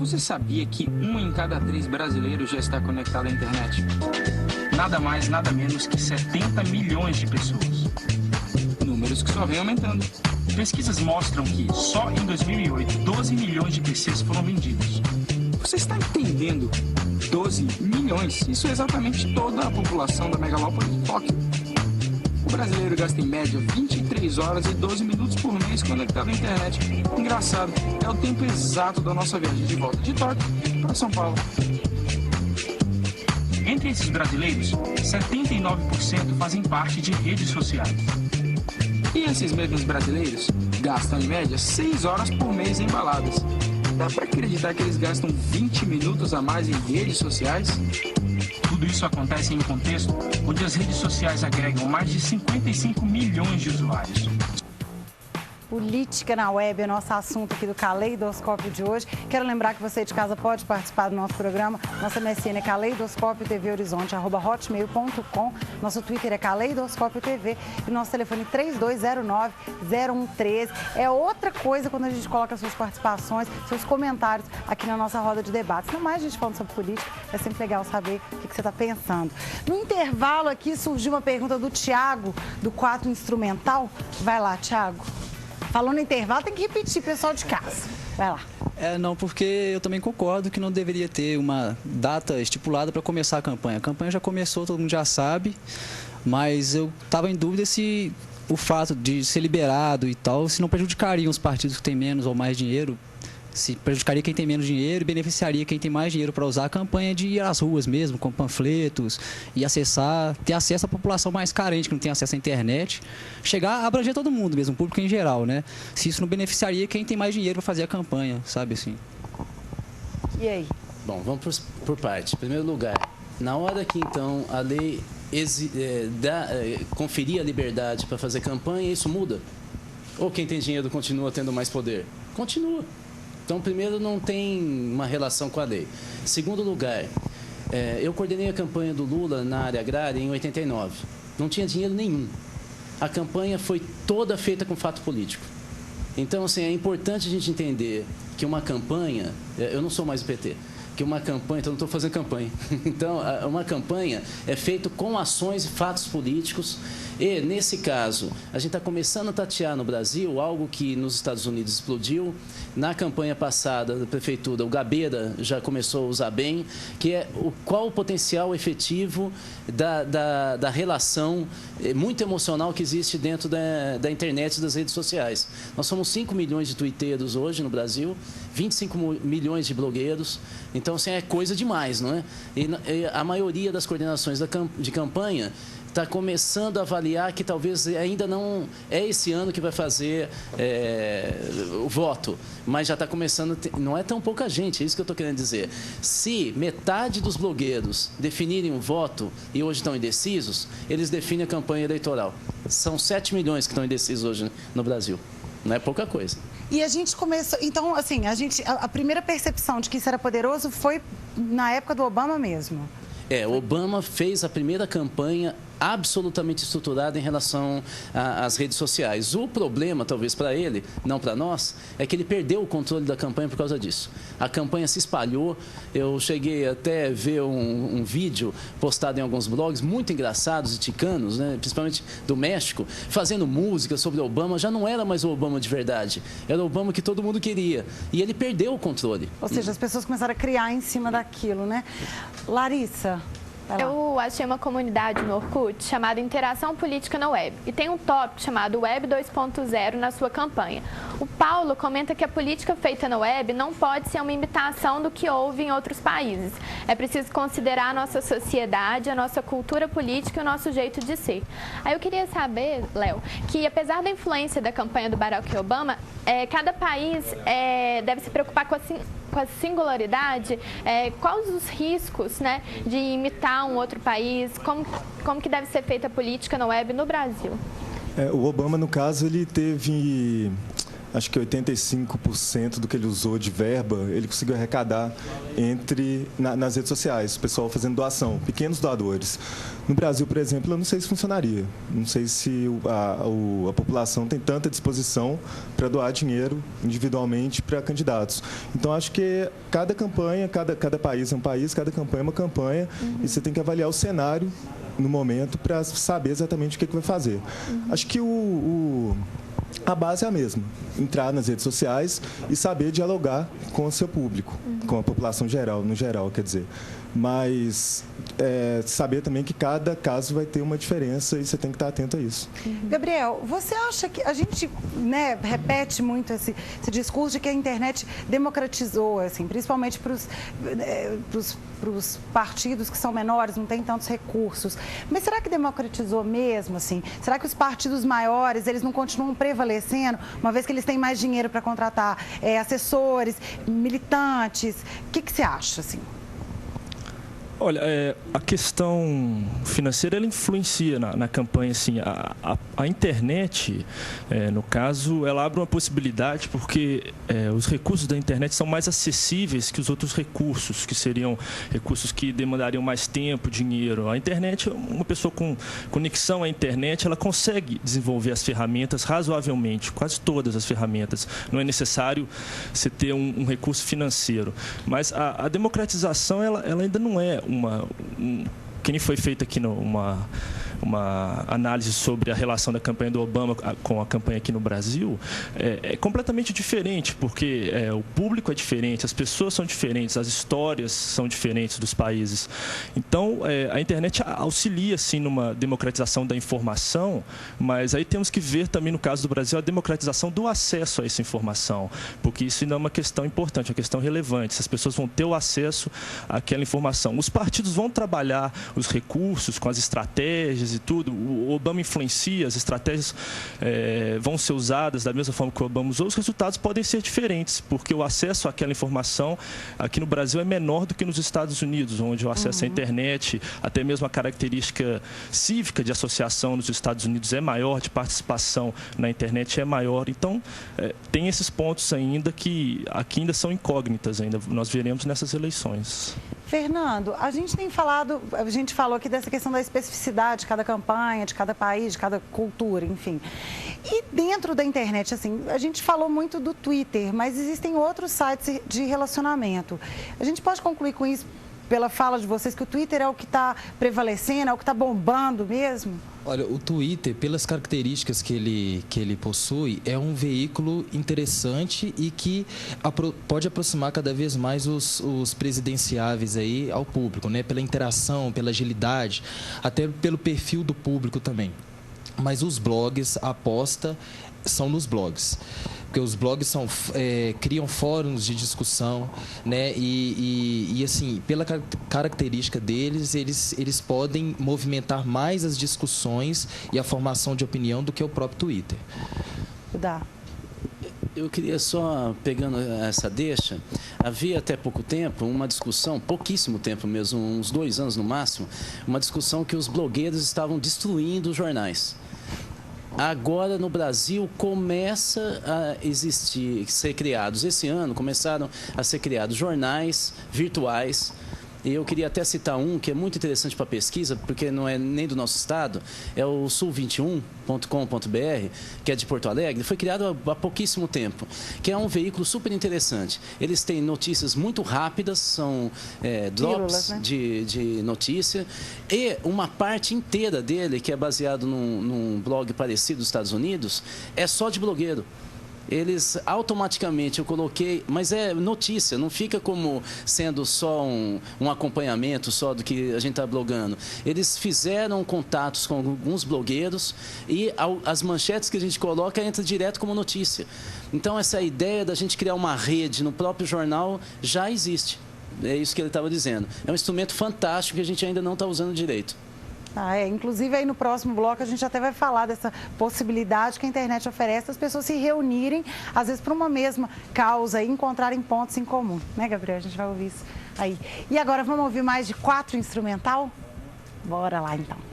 Você sabia que 1 em cada 3 brasileiros já está conectado à internet? Nada mais, nada menos que 70 milhões de pessoas. Números que só vêm aumentando. Pesquisas mostram que, só em 2008, 12 milhões de PCs foram vendidos. Você está entendendo? 12 milhões. Isso é exatamente toda a população da megalópole de Tóquio. O brasileiro gasta em média 23 horas e 12 minutos por mês conectado à internet. Engraçado, é o tempo exato da nossa viagem de volta de Tóquio para São Paulo. Entre esses brasileiros, 79% fazem parte de redes sociais. E esses mesmos brasileiros gastam em média 6 horas por mês em baladas. Dá para acreditar que eles gastam 20 minutos a mais em redes sociais? Tudo isso acontece em um contexto onde as redes sociais agregam mais de 55 milhões de usuários. Política na web é nosso assunto aqui do Caleidoscópio de hoje. Quero lembrar que você de casa pode participar do nosso programa. Nossa MSN é Caleidoscópio TV Horizonte, @hotmail.com. Nosso Twitter é Caleidoscópio TV e nosso telefone 3209-0113. É outra coisa quando a gente coloca suas participações, seus comentários aqui na nossa roda de debates. Não mais a gente falando sobre política, é sempre legal saber o que você está pensando. No intervalo aqui surgiu uma pergunta do Thiago, do Quatro Instrumental. Vai lá, Thiago. Falou no intervalo, tem que repetir, pessoal de casa. Vai lá. Não, porque eu também concordo que não deveria ter uma data estipulada para começar a campanha. A campanha já começou, todo mundo já sabe, mas eu estava em dúvida se o fato de ser liberado e tal, se não prejudicaria os partidos que têm menos ou mais dinheiro, se prejudicaria quem tem menos dinheiro e beneficiaria quem tem mais dinheiro para usar a campanha de ir às ruas mesmo, com panfletos e ter acesso à população mais carente, que não tem acesso à internet, chegar a abranger todo mundo mesmo, o público em geral, né? Se isso não beneficiaria quem tem mais dinheiro para fazer a campanha, sabe assim? E aí? Bom, vamos por parte. Em primeiro lugar, na hora que então a lei conferir a liberdade para fazer campanha, isso muda? Ou quem tem dinheiro continua tendo mais poder? Continua. Então, primeiro, não tem uma relação com a lei. Segundo lugar, eu coordenei a campanha do Lula na área agrária em 89. Não tinha dinheiro nenhum. A campanha foi toda feita com fato político. Então, assim, é importante a gente entender que uma campanha... Eu não sou mais do PT. Que uma campanha... Então, não estou fazendo campanha. Então, uma campanha é feita com ações e fatos políticos. E, nesse caso, a gente está começando a tatear no Brasil algo que nos Estados Unidos explodiu. Na campanha passada da prefeitura, o Gabeira já começou a usar bem, que é qual o potencial efetivo da relação muito emocional que existe dentro da internet e das redes sociais. Nós somos 5 milhões de twitteiros hoje no Brasil, 25 milhões de blogueiros. Então, assim, é coisa demais, não é? E a maioria das coordenações de campanha está começando a avaliar que talvez ainda não é esse ano que vai fazer o voto, mas já está começando, não é tão pouca gente, é isso que eu estou querendo dizer. Se metade dos blogueiros definirem o voto e hoje estão indecisos, eles definem a campanha eleitoral. São 7 milhões que estão indecisos hoje no Brasil. Não é pouca coisa. E a gente começou... Então, assim, a primeira percepção de que isso era poderoso foi na época do Obama mesmo. Obama fez a primeira campanha absolutamente estruturada em relação às redes sociais. O problema, talvez para ele, não para nós, é que ele perdeu o controle da campanha por causa disso. A campanha se espalhou, eu cheguei até a ver um vídeo postado em alguns blogs muito engraçados e ticanos, né, principalmente do México, fazendo música sobre Obama. Já não era mais o Obama de verdade, era o Obama que todo mundo queria. E ele perdeu o controle. Ou seja, as pessoas começaram a criar em cima daquilo, né? Larissa... Eu achei uma comunidade no Orkut chamada Interação Política na Web e tem um tópico chamado Web 2.0 na sua campanha. O Paulo comenta que a política feita na web não pode ser uma imitação do que houve em outros países. É preciso considerar a nossa sociedade, a nossa cultura política e o nosso jeito de ser. Aí eu queria saber, Léo, que apesar da influência da campanha do Barack Obama, cada país deve se preocupar com a singularidade, quais os riscos, né, de imitar um outro país, como que deve ser feita a política na web no Brasil? O Obama, no caso, ele teve acho que 85% do que ele usou de verba, ele conseguiu arrecadar nas redes sociais, o pessoal fazendo doação, pequenos doadores. No Brasil, por exemplo, eu não sei se funcionaria. Não sei se a população tem tanta disposição para doar dinheiro individualmente para candidatos. Então, acho que cada campanha, cada país é um país, cada campanha é uma campanha, e você tem que avaliar o cenário no momento para saber exatamente o que vai fazer. Acho que a base é a mesma, entrar nas redes sociais e saber dialogar com o seu público, com a população geral, no geral, quer dizer. Mas saber também que cada caso vai ter uma diferença e você tem que estar atento a isso. Gabriel, você acha que a gente repete muito esse discurso de que a internet democratizou, assim, principalmente para os partidos que são menores, não têm tantos recursos. Mas será que democratizou mesmo, assim? Será que os partidos maiores, eles não continuam prevalecendo, uma vez que eles têm mais dinheiro para contratar assessores, militantes? O que você acha, assim? Olha, a questão financeira, ela influencia na campanha, assim, a internet, no caso, ela abre uma possibilidade porque os recursos da internet são mais acessíveis que os outros recursos, que seriam recursos que demandariam mais tempo, dinheiro. A internet, uma pessoa com conexão à internet, ela consegue desenvolver as ferramentas razoavelmente, quase todas as ferramentas. Não é necessário você ter um recurso financeiro. Mas a democratização, ela ainda não é que nem foi feita aqui uma análise sobre a relação da campanha do Obama com a campanha aqui no Brasil, é completamente diferente, porque o público é diferente, as pessoas são diferentes, as histórias são diferentes dos países. Então, a internet auxilia, sim, numa democratização da informação, mas aí temos que ver também, no caso do Brasil, a democratização do acesso a essa informação, porque isso ainda é uma questão importante, uma questão relevante. Se as pessoas vão ter o acesso àquela informação. Os partidos vão trabalhar os recursos com as estratégias e tudo. O Obama influencia, as estratégias vão ser usadas da mesma forma que o Obama usou. Os resultados podem ser diferentes, porque o acesso àquela informação aqui no Brasil é menor do que nos Estados Unidos, onde o acesso à internet, até mesmo a característica cívica de associação nos Estados Unidos é maior, de participação na internet é maior. Então, tem esses pontos ainda que aqui ainda são incógnitas, ainda nós veremos nessas eleições. Fernando, a gente falou aqui dessa questão da especificidade de cada campanha, de cada país, de cada cultura, enfim. E dentro da internet, assim, a gente falou muito do Twitter, mas existem outros sites de relacionamento. A gente pode concluir com isso, pela fala de vocês, que o Twitter é o que está prevalecendo, é o que está bombando mesmo? Olha, o Twitter, pelas características que ele possui, é um veículo interessante e que pode aproximar cada vez mais os presidenciáveis aí ao público, né? Pela interação, pela agilidade, até pelo perfil do público também. Mas os blogs, a aposta são nos blogs. Porque os blogs criam fóruns de discussão, né? E assim, pela característica deles, eles podem movimentar mais as discussões e a formação de opinião do que o próprio Twitter. Dá. Eu queria só, pegando essa deixa, havia até pouco tempo uma discussão, pouquíssimo tempo mesmo, uns 2 anos no máximo, uma discussão que os blogueiros estavam destruindo os jornais. Agora, no Brasil, começa a ser criados. Esse ano, começaram a ser criados jornais virtuais. E eu queria até citar um que é muito interessante para pesquisa, porque não é nem do nosso estado, é o sul21.com.br, que é de Porto Alegre. Foi criado há pouquíssimo tempo, que é um veículo super interessante. Eles têm notícias muito rápidas, são drops, né, de notícia, e uma parte inteira dele, que é baseado num blog parecido dos Estados Unidos, é só de blogueiro. Eles automaticamente, eu coloquei, mas é notícia, não fica como sendo só um acompanhamento só do que a gente está blogando. Eles fizeram contatos com alguns blogueiros e as manchetes que a gente coloca entram direto como notícia. Então, essa ideia da gente criar uma rede no próprio jornal já existe. É isso que ele estava dizendo. É um instrumento fantástico que a gente ainda não está usando direito. Inclusive, aí no próximo bloco, a gente até vai falar dessa possibilidade que a internet oferece, as pessoas se reunirem, às vezes, por uma mesma causa e encontrarem pontos em comum. Né, Gabriel? A gente vai ouvir isso aí. E agora, vamos ouvir mais de 4 instrumental? Bora lá, então.